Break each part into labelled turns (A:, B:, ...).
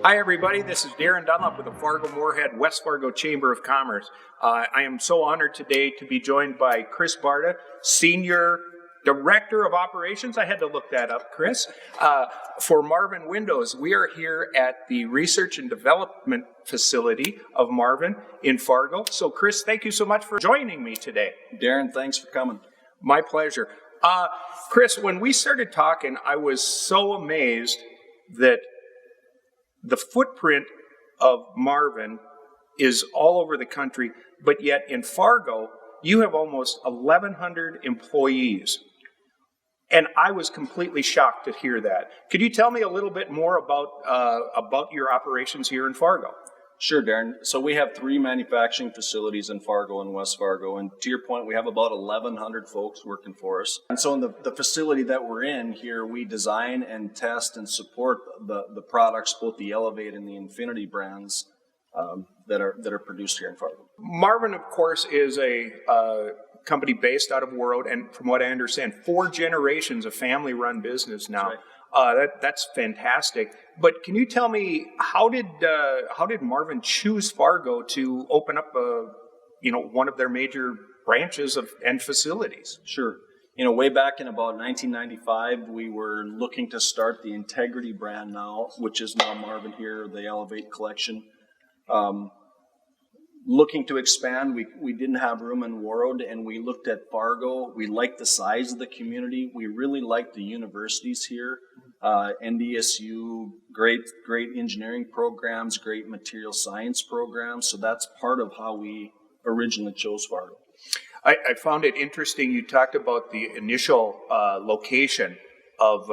A: Hi, everybody. This is Darren Dunlop with the Fargo Moorhead West Fargo Chamber of Commerce. I am so honored today to be joined by Chris Barta, Senior Director of Operations. I had to look that up, Chris. For Marvin Windows, we are here at the Research and Development Facility of Marvin in Fargo. So, Chris, thank you so much for joining me today.
B: Darren, thanks for coming.
A: My pleasure. Chris, when we started talking, I was so amazed that the footprint of Marvin is all over the country, but yet in Fargo, you have almost 1,100 employees. And I was completely shocked to hear that. Could you tell me a little bit more about your operations here in Fargo?
B: Sure, Darren. So we have 3 manufacturing facilities in Fargo and West Fargo. And to your point, we have about 1,100 folks working for us. And so in the facility that we're in here, we design and test and support the products, both the Elevate and the Infinity brands that are produced here in Fargo.
A: Marvin, of course, is a company based out of Warroad, and from what I understand, 4 generations of family-run business now.
B: That's right.
A: That's fantastic. But can you tell me how did Marvin choose Fargo to open up one of their major branches and facilities?
B: Sure. Way back in about 1995, we were looking to start the Integrity brand now, which is now Marvin here, the Elevate collection. Looking to expand, we didn't have room in Warroad, and we looked at Fargo. We liked the size of the community. We really liked the universities here. NDSU, great engineering programs, great material science programs. So that's part of how we originally chose Fargo.
A: I found it interesting. You talked about the initial location of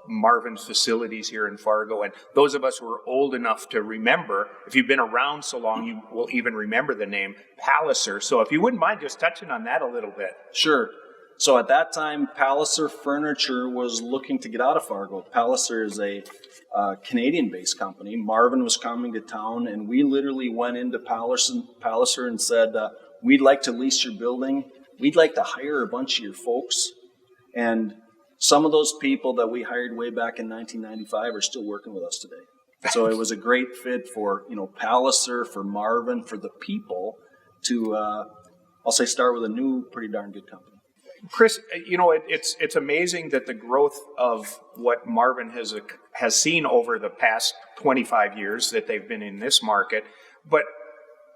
A: Marvin's facilities here in Fargo, and those of us who are old enough to remember, if you've been around so long, you will even remember the name Palliser. So if you wouldn't mind just touching on that a little bit.
B: Sure. So at that time, Palliser Furniture was looking to get out of Fargo. Palliser is a Canadian-based company. Marvin was coming to town, and we literally went into Palliser and said, we'd like to lease your building. We'd like to hire a bunch of your folks. And some of those people that we hired way back in 1995 are still working with us today. So it was a great fit for, Palliser, for Marvin, for the people to, I'll say, start with a new, pretty darn good company.
A: Chris, it's amazing that the growth of what Marvin has seen over the past 25 years that they've been in this market. But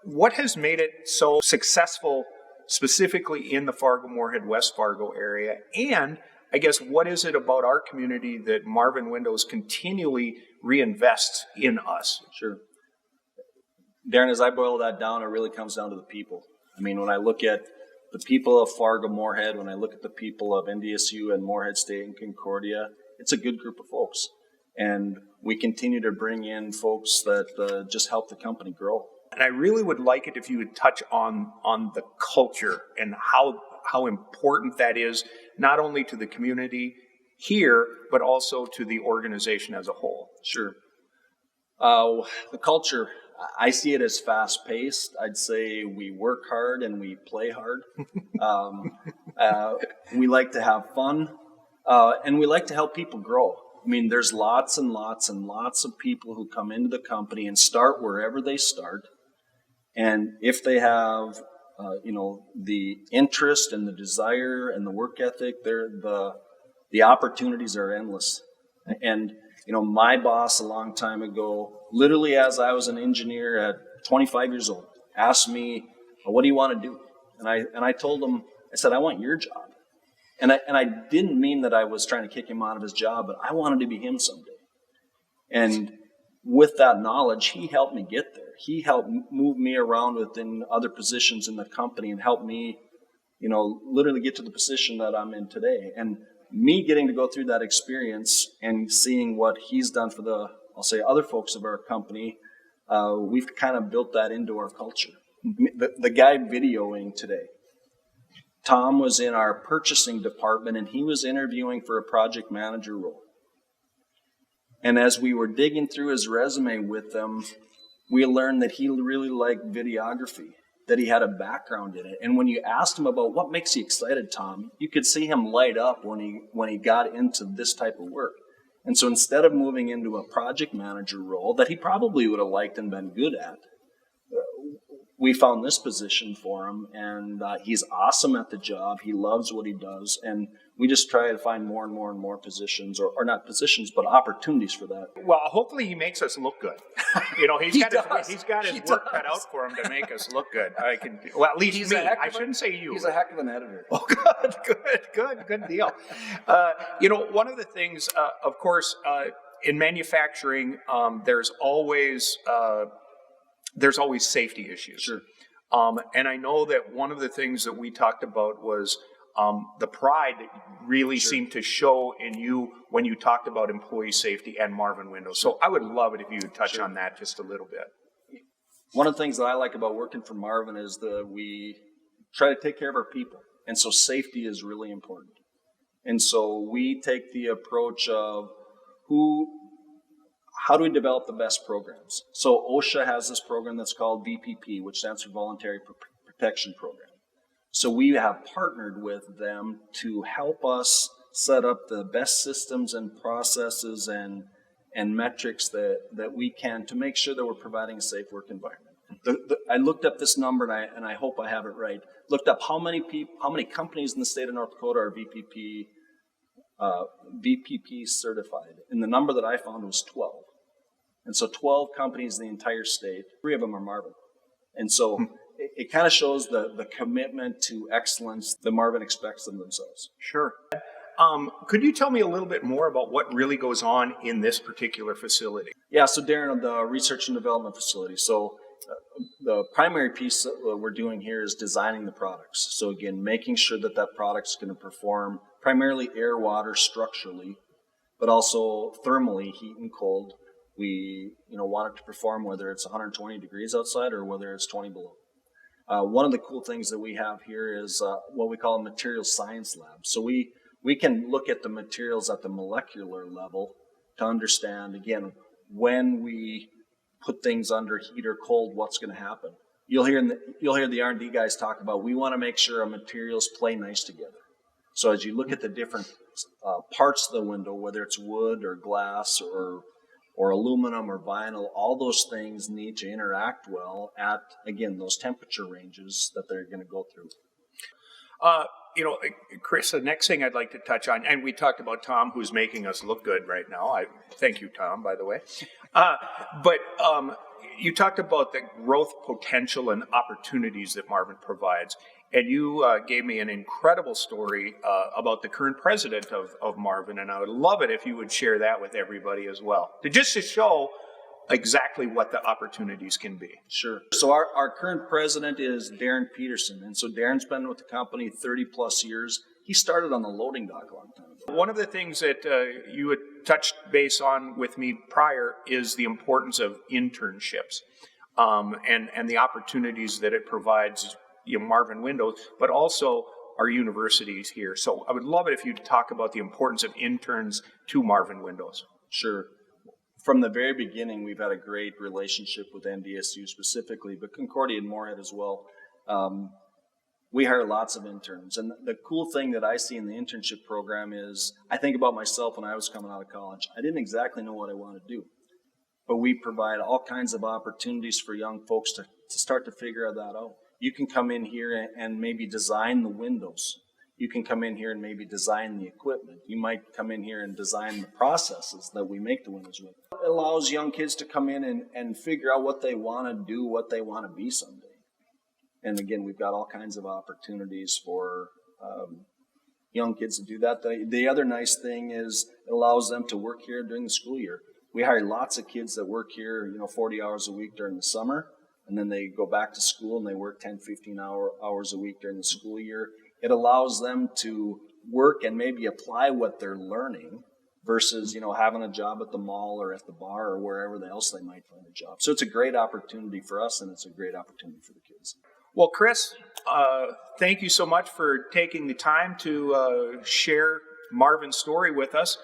A: what has made it so successful specifically in the Fargo, Moorhead, West Fargo area? And I guess what is it about our community that Marvin Windows continually reinvests in us?
B: Sure. Darren, as I boil that down, it really comes down to the people. I mean, when I look at the people of Fargo, Moorhead, when I look at the people of NDSU and Moorhead State and Concordia, it's a good group of folks. And we continue to bring in folks that just help the company grow.
A: And I really would like it if you would touch on the culture and how important that is, not only to the community here, but also to the organization as a whole.
B: Sure. The culture, I see it as fast-paced. I'd say we work hard and we play hard. We like to have fun, and we like to help people grow. I mean, there's lots and lots and lots of people who come into the company and start wherever they start. And if they have, the interest and the desire and the work ethic, the opportunities are endless. And my boss a long time ago, literally as I was an engineer at 25 years old, asked me, "What do you want to do?" And I told him, I said, "I want your job." And I didn't mean that I was trying to kick him out of his job, but I wanted to be him someday. And with that knowledge, he helped me get there. He helped move me around within other positions in the company and helped me, literally get to the position that I'm in today. And me getting to go through that experience and seeing what he's done for the other folks of our company, we've kind of built that into our culture. The guy videoing today, Tom, was in our purchasing department, and he was interviewing for a project manager role. And as we were digging through his resume with them, we learned that he really liked videography, that he had a background in it. And when you asked him about what makes you excited, Tom, you could see him light up when he got into this type of work. And so instead of moving into a project manager role that he probably would have liked and been good at, we found this position for him, and he's awesome at the job. He loves what he does, and we just try to find more and more and more positions, or not positions, but opportunities for that.
A: Well, hopefully he makes us look good. He's
B: He
A: got
B: does.
A: his
B: He
A: work cut
B: does.
A: out for him to make us look good. Well, at least
B: He's
A: me.
B: a heck of
A: I
B: a-
A: shouldn't say you.
B: He's a heck of an editor.
A: Oh, good deal. One of the things, of course, in manufacturing, there's always safety issues.
B: Sure.
A: And I know that one of the things that we talked about was the pride that really seemed to show in you when you talked about employee safety and Marvin Windows. So I would love it if you would touch on that just a little bit.
B: One of the things that I like about working for Marvin is that we try to take care of our people. And so safety is really important. And so we take the approach of how do we develop the best programs? So OSHA has this program that's called VPP, which stands for Voluntary Protection Program. So we have partnered with them to help us set up the best systems and processes and metrics that we can to make sure that we're providing a safe work environment. I looked up this number, and I hope I have it right. Looked up how many companies in the state of North Dakota are VPP certified, and the number that I found was 12. And so 12 companies in the entire state, 3 of them are Marvin. And so it kind of shows the commitment to excellence that Marvin expects of themselves.
A: Sure. Could you tell me a little bit more about what really goes on in this particular facility?
B: Yeah, so Darren, the research and development facility. So the primary piece that we're doing here is designing the products. So again, making sure that product's going to perform primarily air, water, structurally, but also thermally, heat and cold. We want it to perform whether it's 120 degrees outside or whether it's 20 below. One of the cool things that we have here is what we call a material science lab. So we can look at the materials at the molecular level to understand, again, when we put things under heat or cold, what's going to happen. You'll hear the R&D guys talk about, we want to make sure our materials play nice together. So as you look at the different parts of the window, whether it's wood or glass or aluminum or vinyl, all those things need to interact well at, again, those temperature ranges that they're going to go through.
A: Chris, the next thing I'd like to touch on, and we talked about Tom, who's making us look good right now. Thank you, Tom, by the way. But you talked about the growth potential and opportunities that Marvin provides. And you gave me an incredible story about the current president of Marvin, and I would love it if you would share that with everybody as well, just to show exactly what the opportunities can be.
B: Sure. So our current president is Darren Peterson, and so Darren's been with the company 30 plus years. He started on the loading dock a long time ago.
A: One of the things that you had touched base on with me prior is the importance of internships and the opportunities that it provides, Marvin Windows, but also our universities here. So I would love it if you'd talk about the importance of interns to Marvin Windows.
B: Sure. From the very beginning, we've had a great relationship with NDSU specifically, but Concordia and Moorhead as well. We hire lots of interns. And the cool thing that I see in the internship program is, I think about myself when I was coming out of college. I didn't exactly know what I wanted to do. But we provide all kinds of opportunities for young folks to start to figure that out. You can come in here and maybe design the windows. You can come in here and maybe design the equipment. You might come in here and design the processes that we make the windows with. It allows young kids to come in and figure out what they want to do, what they want to be someday. And again, we've got all kinds of opportunities for young kids to do that. The other nice thing is it allows them to work here during the school year. We hire lots of kids that work here, 40 hours a week during the summer, and then they go back to school and they work 10, 15 hours a week during the school year. It allows them to work and maybe apply what they're learning versus, having a job at the mall or at the bar or wherever else they might find a job. So it's a great opportunity for us, and it's a great opportunity for the kids.
A: Well, Chris, thank you so much for taking the time to share Marvin's story with us.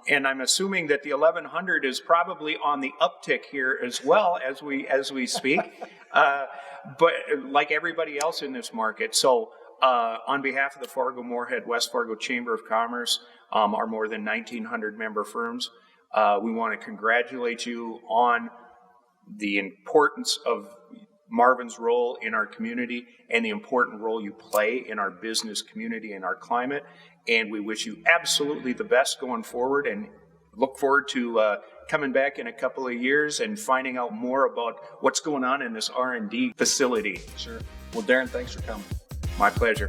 A: And I'm assuming that the 1100 is probably on the uptick here as well as we speak, but like everybody else in this market. So on behalf of the Fargo, Moorhead, West Fargo Chamber of Commerce, our more than 1,900 member firms, we want to congratulate you on the importance of Marvin's role in our community and the important role you play in our business community and our climate. And we wish you absolutely the best going forward, and look forward to coming back in a couple of years and finding out more about what's going on in this R&D facility.
B: Sure. Well, Darren, thanks for coming.
A: My pleasure.